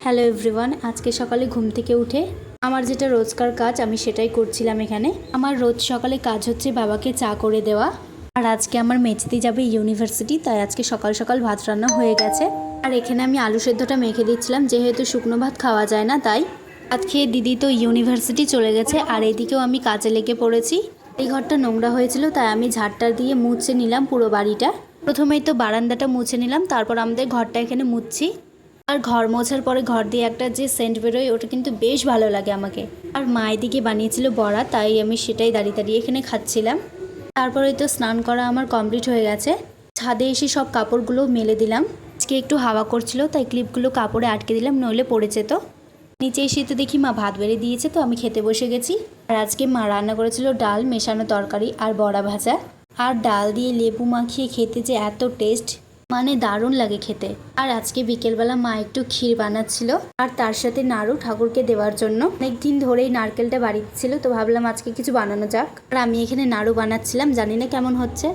Hello everyone, আজকে সকালে ঘুম থেকে উঠে আমার যেটা রোজকার কাজ আমি সেটাই করছিলাম। এখানে আমার রোজ সকালে কাজ হচ্ছে বাবাকে চা করে দেওয়া। আর আজকে আমার মেচেতে যাবে ইউনিভার্সিটি, তাই আজকে সকাল সকাল ভাত রান্না হয়ে গেছে। আর এখানে আমি আলু সেদ্ধটা মেখে দিচ্ছিলাম, যেহেতু শুকনো ভাত খাওয়া যায় না তাই। ভাত খেয়ে দিদি তো ইউনিভার্সিটি চলে গেছে, আর এদিকেও আমি কাজে লেগে পড়েছি। এই ঘরটা নোংরা হয়েছিল তাই আমি ঝাড়টা দিয়ে মুছে নিলাম পুরো বাড়িটা। প্রথমেই তো বারান্দাটা মুছে নিলাম, তারপর আমাদের ঘরটা এখানে মুছছি। আর ঘর মোছার পরে ঘর দিয়ে একটা যে সেন্ট বেরোয় ওটা কিন্তু বেশ ভালো লাগে আমাকে। আর মা এদিকে বানিয়েছিল বড়া, তাই আমি সেটাই দাঁড়িয়ে দাঁড়িয়ে এখানে খাচ্ছিলাম। তারপরে তো স্নান করা আমার কমপ্লিট হয়ে গেছে। ছাদে এসে সব কাপড়গুলো মেলে দিলাম। আজকে একটু হাওয়া করছিল তাই ক্লিপগুলো কাপড়ে আটকে দিলাম, নইলে পড়ে যেত। নিচে এসে তো দেখি মা ভাত বেড়ে দিয়েছে, তো আমি খেতে বসে গেছি। আর আজকে মা রান্না করেছিল ডাল, মেশানো তরকারি আর বড়া ভাজা। আর ডাল দিয়ে লেবু মাখিয়ে খেতে যে এত টেস্ট, মানে দারুণ লাগে খেতে। আর আজকে বিকেলবেলা মা একটু ক্ষীর বানাচ্ছিল, আর তার সাথে নাড়ু ঠাকুরকে দেওয়ার জন্য। অনেকদিন ধরেই নারকেলটা বাড়িতে ছিল, তো ভাবলাম আজকে কিছু বানানো যাক। আর আমি এখানে নাড়ু বানাচ্ছিলাম, জানি না কেমন হচ্ছে।